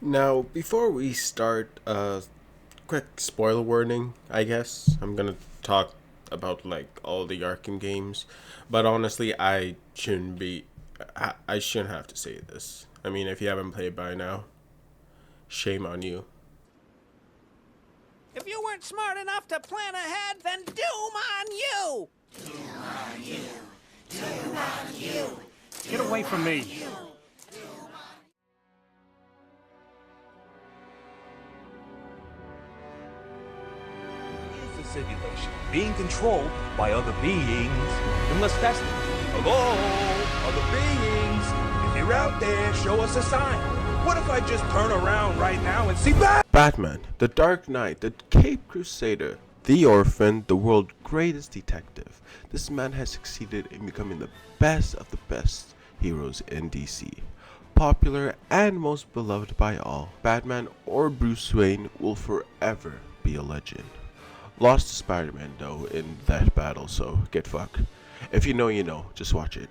Now, before we start, quick spoiler warning, I guess. I'm gonna talk about like all the Arkham games, but honestly, I shouldn't have to say this. I mean, if you haven't played by now, shame on you. If you weren't smart enough to plan ahead, then doom on you! Get away from me! Is a simulation being controlled by other beings? Unless that's hello, other beings. If you're out there, show us a sign. What if I just turn around right now and see Batman, the Dark Knight, the Cape Crusader, the Orphan, the world's greatest detective. This man has succeeded in becoming the best of the best heroes in DC. Popular and most beloved by all, Batman or Bruce Wayne will forever be a legend. Lost to Spider-Man though in that battle, so get fucked. If you know, you know. Just watch it.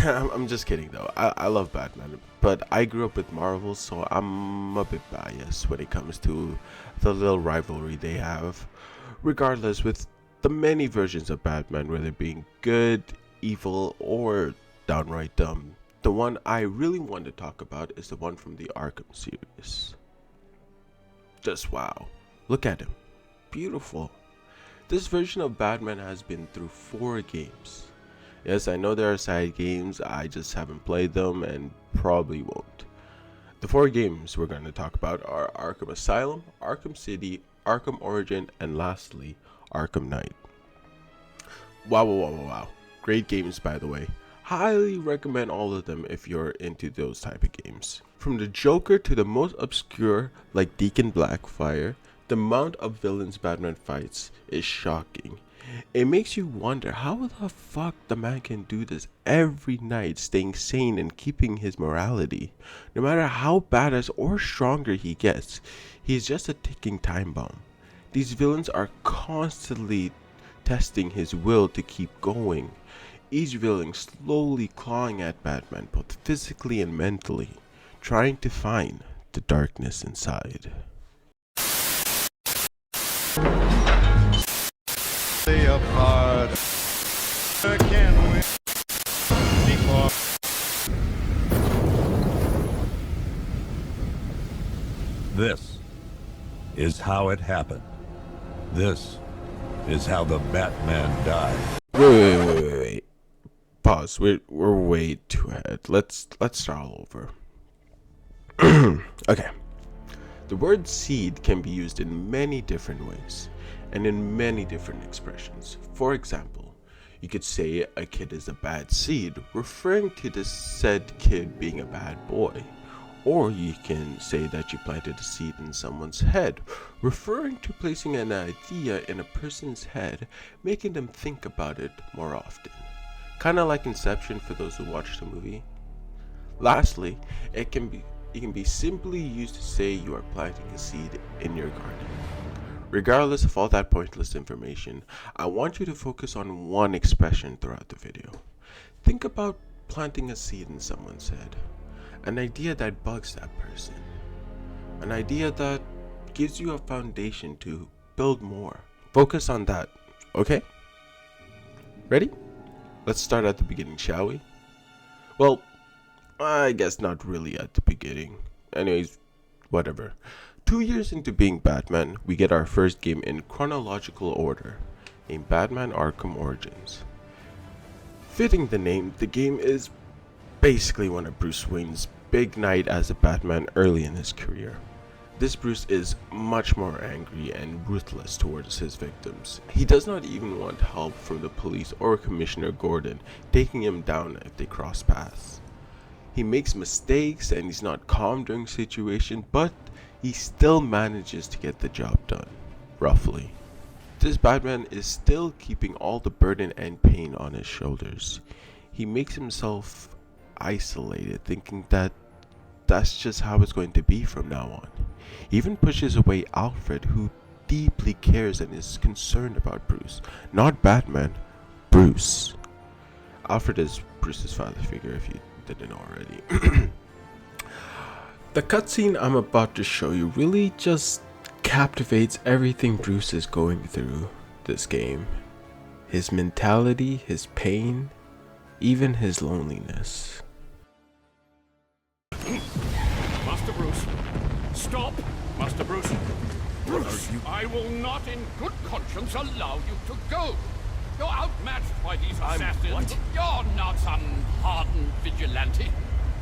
I'm just kidding though. I love Batman, but I grew up with Marvel, so I'm a bit biased when it comes to the little rivalry they have. Regardless, with the many versions of Batman, whether being good, evil, or downright dumb, the one I really want to talk about is the one from the Arkham series. Just wow. Look at him. Beautiful. This version of Batman has been through 4 games. Yes, I know there are side games, I just haven't played them and probably won't. The 4 games we're going to talk about are Arkham Asylum, Arkham City, Arkham Origin, and lastly, Arkham Knight. Wow. Great games, by the way. Highly recommend all of them if you're into those type of games. From the Joker to the most obscure, like Deacon Blackfire, the amount of villains Batman fights is shocking. It makes you wonder how the fuck the man can do this every night, staying sane and keeping his morality. No matter how badass or stronger he gets, he's just a ticking time bomb. These villains are constantly testing his will to keep going. Each villain slowly clawing at Batman both physically and mentally, trying to find the darkness inside. Apart. Can we before? This is how it happened. This is how the Batman died. Wait. Pause. We're way too ahead. Let's start all over. Okay. The word seed can be used in many different ways and in many different expressions. For example, you could say a kid is a bad seed, referring to the said kid being a bad boy. Or you can say that you planted a seed in someone's head, referring to placing an idea in a person's head, making them think about it more often. Kinda like Inception for those who watched the movie. Lastly, it can be simply used to say you are planting a seed in your garden. Regardless of all that pointless information, I want you to focus on one expression throughout the video. Think about planting a seed in someone's head. An idea that bugs that person. An idea that gives you a foundation to build more. Focus on that, okay? Ready? Let's start at the beginning, shall we? Well, I guess not really at the beginning. Anyways, whatever. 2 years into being Batman, we get our first game in chronological order, named Batman Arkham Origins. Fitting the name, the game is basically one of Bruce Wayne's big night as a Batman early in his career. This Bruce is much more angry and ruthless towards his victims. He does not even want help from the police or Commissioner Gordon taking him down if they cross paths. He makes mistakes and he's not calm during situations, but he still manages to get the job done, roughly. This Batman is still keeping all the burden and pain on his shoulders. He makes himself isolated, thinking that that's just how it's going to be from now on. He even pushes away Alfred, who deeply cares and is concerned about Bruce. Not Batman, Bruce. Alfred is Bruce's father figure, if you didn't know already. The cutscene I'm about to show you really just captivates everything Bruce is going through this game. His mentality, his pain, even his loneliness. Master Bruce, stop! Master Bruce! Bruce, I will not in good conscience allow you to go. You're outmatched by these assassins. What? You're not some hardened vigilante.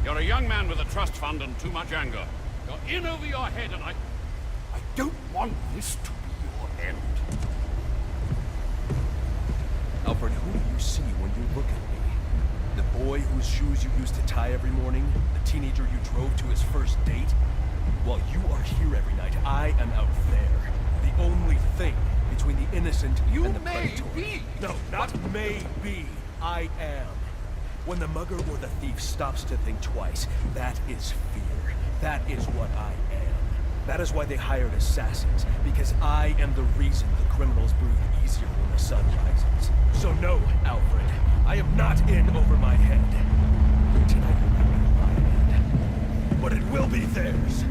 You're a young man with a trust fund and too much anger. You're in over your head, and I don't want this to be your end. Alfred, who do you see when you look at me? The boy whose shoes you used to tie every morning? The teenager you drove to his first date? While you are here every night, I am out there. The only thing between the innocent and the predatory. Be. No, not may be. I am. When the mugger or the thief stops to think twice, that is fear. That is what I am. That is why they hired assassins, because I am the reason the criminals breathe easier when the sun rises. So no, Alfred, I am not in over my head. Tonight will not be my end, but it will be theirs.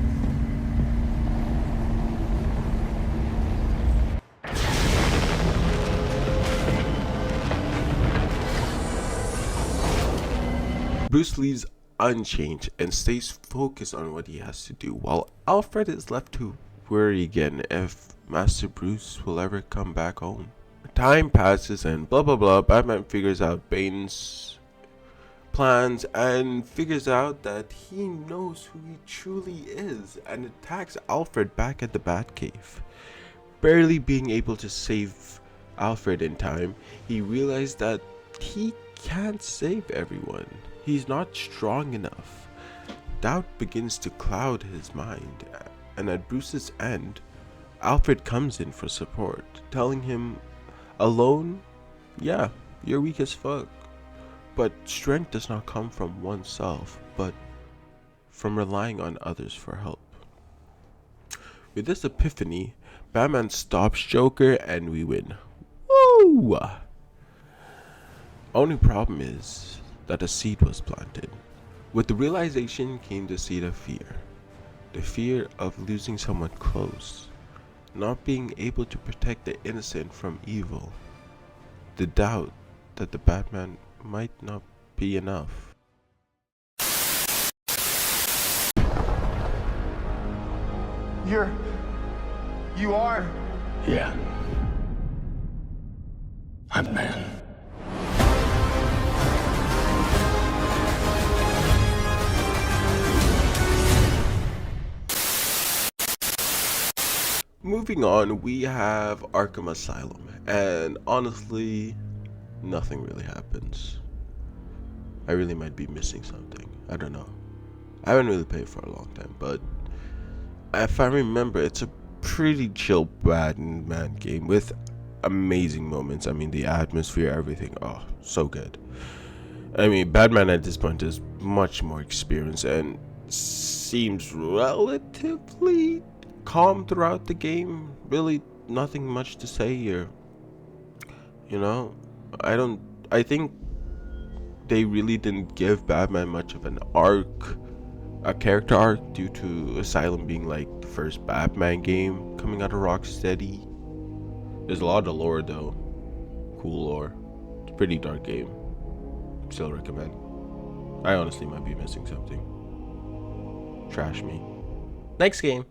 Bruce leaves unchanged and stays focused on what he has to do, while Alfred is left to worry again if Master Bruce will ever come back home. Time passes and blah blah blah. Batman figures out Bane's plans and figures out that he knows who he truly is and attacks Alfred back at the Batcave. Barely being able to save Alfred in time, he realized that he can't save everyone. He's not strong enough. Doubt begins to cloud his mind, and at Bruce's end, Alfred comes in for support, telling him, alone, yeah, you're weak as fuck. But strength does not come from oneself, but from relying on others for help. With this epiphany, Batman stops Joker and we win. Woo! Only problem is that a seed was planted. With the realization came the seed of fear. The fear of losing someone close, not being able to protect the innocent from evil. The doubt that the Batman might not be enough. You are? Yeah. I'm the man. Moving on, we have Arkham Asylum, and honestly, nothing really happens. I really might be missing something. I don't know. I haven't really played for a long time, but if I remember, it's a pretty chill Batman game with amazing moments. I mean, the atmosphere, everything. Oh, so good. I mean, Batman at this point is much more experienced and seems relatively calm throughout the game. Really nothing much to say here. You know, I think they really didn't give Batman much of an arc, a character arc, due to Asylum being like the first Batman game coming out of Rocksteady. There's a lot of lore though. Cool lore. It's a pretty dark game. Still recommend. I honestly might be missing something. Trash me. Next game.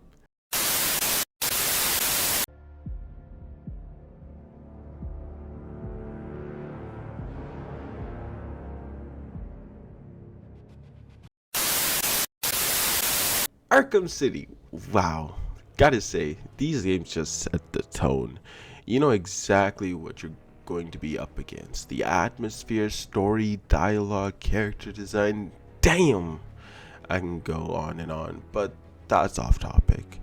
Arkham City. Wow. Gotta say, these games just set the tone. You know exactly what you're going to be up against. The atmosphere, story, dialogue, character design. Damn! I can go on and on, but that's off topic.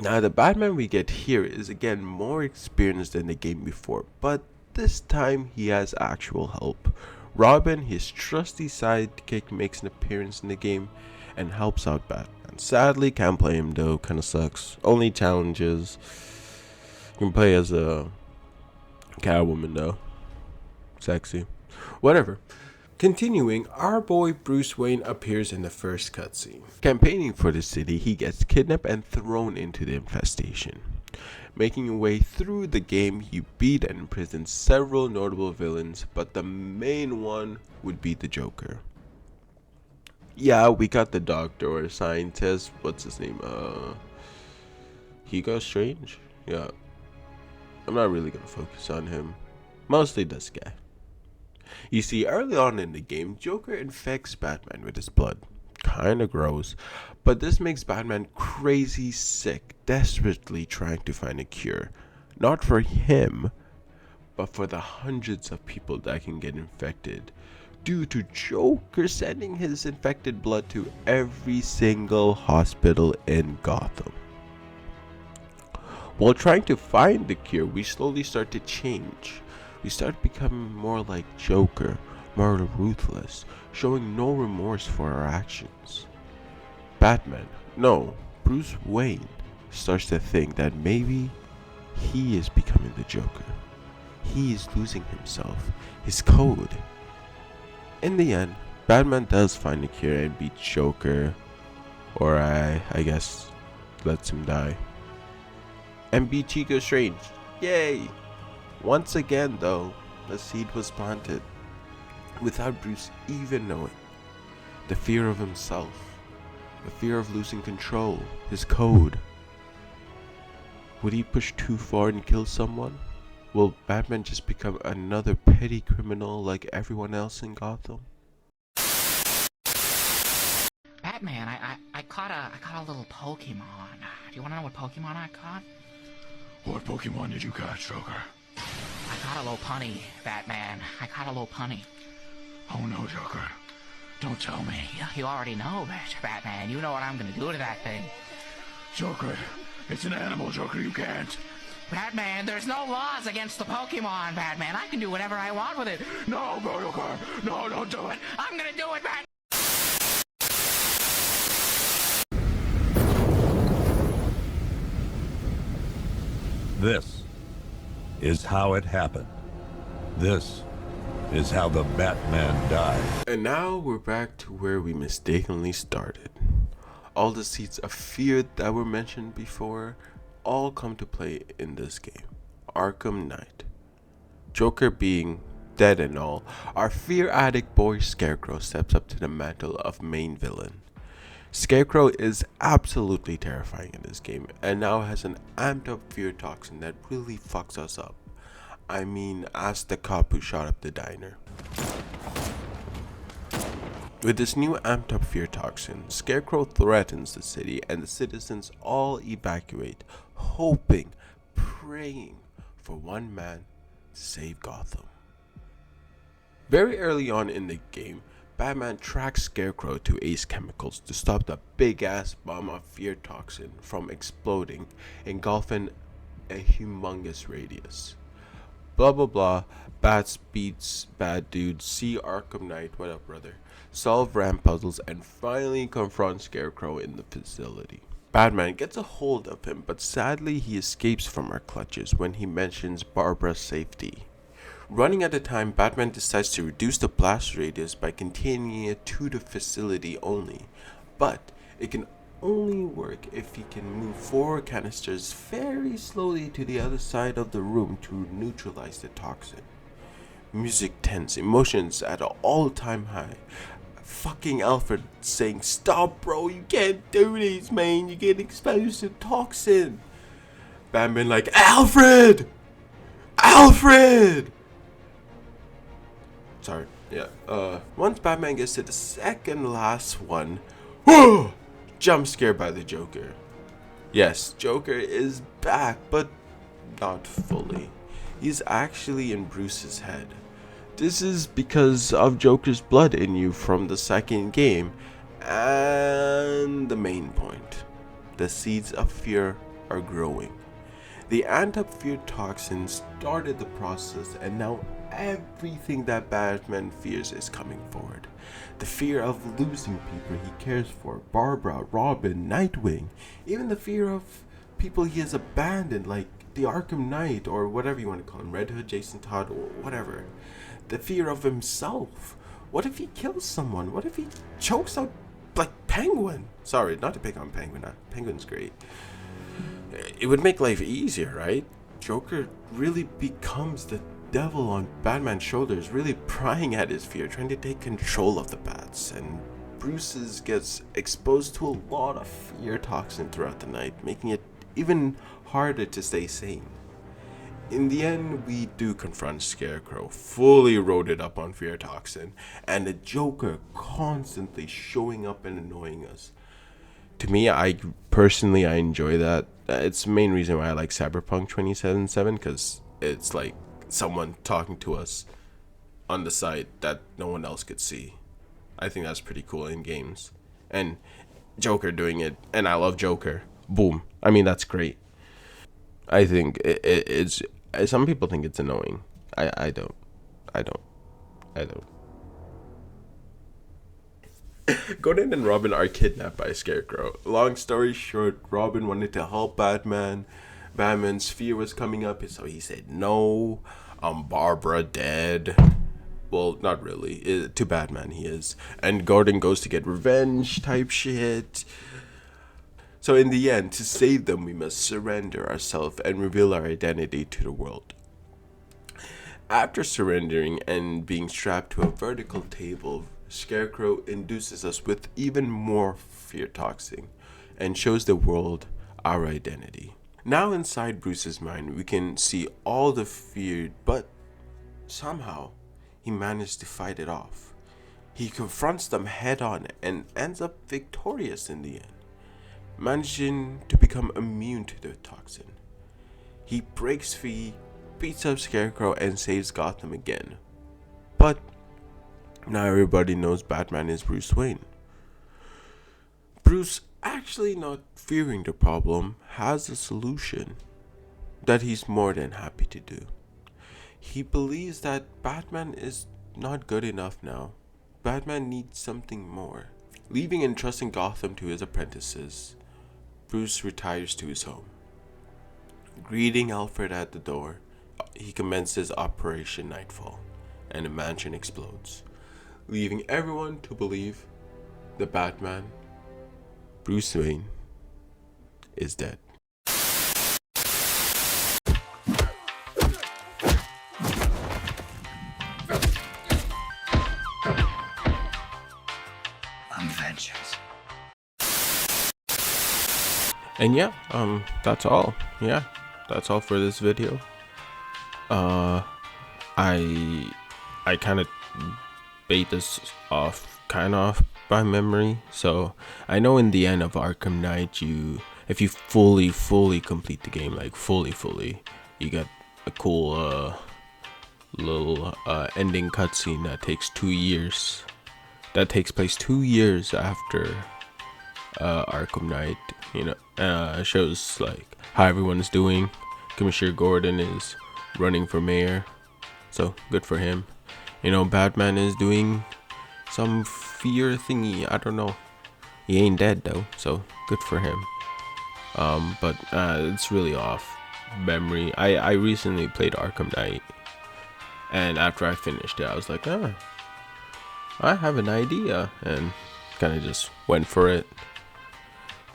Now, the Batman we get here is again more experienced than the game before, but this time he has actual help. Robin, his trusty sidekick, makes an appearance in the game and helps out Batman. Sadly, can't play him though, kinda sucks. Only challenges. You can play as a Catwoman though. Sexy. Whatever. Continuing, our boy Bruce Wayne appears in the first cutscene. Campaigning for the city, he gets kidnapped and thrown into the infestation. Making your way through the game, you beat and imprison several notable villains, but the main one would be the Joker. Yeah, we got the doctor or scientist, what's his name, Hugo Strange? Yeah, I'm not really gonna focus on him, mostly this guy. You see, early on in the game, Joker infects Batman with his blood. Kinda gross, but this makes Batman crazy sick, desperately trying to find a cure. Not for him, but for the hundreds of people that can get infected, due to Joker sending his infected blood to every single hospital in Gotham. While trying to find the cure, we slowly start to change. We start becoming more like Joker, more ruthless, showing no remorse for our actions. Batman, no, Bruce Wayne, starts to think that maybe he is becoming the Joker. He is losing himself, his code. In the end, Batman does find a cure and beats Joker, or I guess lets him die. And beat Chico Strange. Yay! Once again though, the seed was planted, without Bruce even knowing. The fear of himself, the fear of losing control, his code. Would he push too far and kill someone? Will Batman just become another petty criminal like everyone else in Gotham? Batman, I caught a little Pokemon. Do you want to know what Pokemon I caught? What Pokemon did you catch, Joker? I caught a little punny, Batman. I caught a little punny. Oh no, Joker. Don't tell me. You already know, Batman. You know what I'm gonna do to that thing. Joker, it's an animal, Joker, you can't. Batman, there's no laws against the Pokemon, Batman. I can do whatever I want with it. No, Joker. No, don't do it. I'm gonna do it, Batman. This is how it happened. This is how the Batman died. And now we're back to where we mistakenly started. All the seeds of fear that were mentioned before all come to play in this game. Arkham Knight. Joker being dead and all, our fear addict boy Scarecrow steps up to the mantle of main villain. Scarecrow is absolutely terrifying in this game and now has an amped up fear toxin that really fucks us up. I mean, ask the cop who shot up the diner. With this new amped up fear toxin, Scarecrow threatens the city and the citizens all evacuate, hoping, praying for one man to save Gotham. Very early on in the game, Batman tracks Scarecrow to Ace Chemicals to stop the big ass bomb of fear toxin from exploding, engulfing a humongous radius. Blah blah blah, bats beats bad dudes, see Arkham Knight, what up brother, solve ramp puzzles and finally confront Scarecrow in the facility. Batman gets a hold of him, but sadly he escapes from our clutches when he mentions Barbara's safety. Running at the time, Batman decides to reduce the blast radius by containing it to the facility only, but it can only work if he can move 4 canisters very slowly to the other side of the room to neutralize the toxin. Music tense, emotions at an all-time high. Fucking Alfred saying, "Stop bro, you can't do this man, you get exposed to toxin." Batman like, "Alfred! Alfred!" Sorry, yeah. Once Batman gets to the second last one, whoo! Jump scared by the Joker. Yes, Joker is back, but not fully. He's actually in Bruce's head. This is because of Joker's blood in you from the second game, and the main point. The seeds of fear are growing. The anti-fear toxin started the process, and now everything that Batman fears is coming forward. The fear of losing people he cares for, Barbara, Robin, Nightwing, even the fear of people he has abandoned like the Arkham Knight or whatever you want to call him, Red Hood, Jason Todd, or whatever. The fear of himself. What if he kills someone? What if he chokes out, like, Penguin? Sorry, not to pick on Penguin. Penguin's great. It would make life easier, right? Joker really becomes the devil on Batman's shoulders, really prying at his fear, trying to take control of the bats. And Bruce gets exposed to a lot of fear toxin throughout the night, making it even harder to stay sane. In the end, we do confront Scarecrow, fully loaded up on fear toxin, and the Joker constantly showing up and annoying us. To me, I personally enjoy that. It's the main reason why I like Cyberpunk 2077, because it's like someone talking to us on the side that no one else could see. I think that's pretty cool in games. And Joker doing it, and I love Joker. Boom. I mean, that's great. I think it's... Some people think it's annoying. I don't. Gordon and Robin are kidnapped by Scarecrow. Long story short, Robin wanted to help Batman. Batman's fear was coming up, so he said no. Barbara dead. Well, not really. To Batman he is. And Gordon goes to get revenge type shit. So in the end, to save them, we must surrender ourselves and reveal our identity to the world. After surrendering and being strapped to a vertical table, Scarecrow induces us with even more fear toxin and shows the world our identity. Now inside Bruce's mind, we can see all the fear, but somehow he managed to fight it off. He confronts them head on and ends up victorious in the end, managing to become immune to the toxin. He breaks free, beats up Scarecrow, and saves Gotham again. But now everybody knows Batman is Bruce Wayne. Bruce, actually not fearing the problem, has a solution that he's more than happy to do. He believes that Batman is not good enough now. Batman needs something more. Leaving and trusting Gotham to his apprentices, Bruce retires to his home. Greeting Alfred at the door, he commences Operation Nightfall, and the mansion explodes, leaving everyone to believe the Batman, Bruce Wayne, is dead. Vengeance. And yeah, that's all. Yeah, that's all for this video. I kind of bait this off by memory. So I know in the end of Arkham Knight, if you fully complete the game, like fully, you get a cool little ending cutscene that takes 2 years. That takes place 2 years after Arkham Knight. Shows like how everyone's doing. Commissioner Gordon is running for mayor, so good for him. Batman is doing some fear thingy. I don't know. He ain't dead though, so good for him. But it's really off memory. I recently played Arkham Knight, and after I finished it, I was like, I have an idea, and kind of just went for it.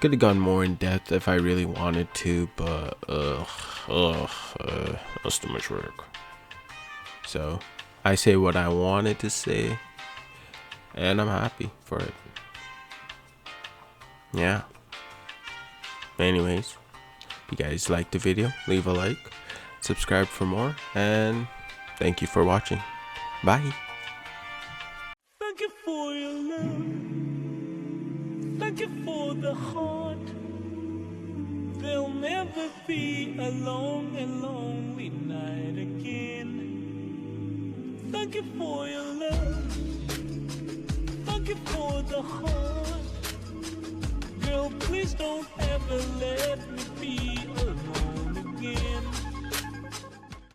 Could have gone more in depth if I really wanted to, but that's too much work. So I say what I wanted to say, and I'm happy for it. Yeah. Anyways, if you guys liked the video, leave a like, subscribe for more, and thank you for watching. Bye. Thank you for your love. Thank you for the heart. There'll never be a long and lonely night again. Thank you for your love. Thank you for the heart. Girl, please don't ever let me be alone again.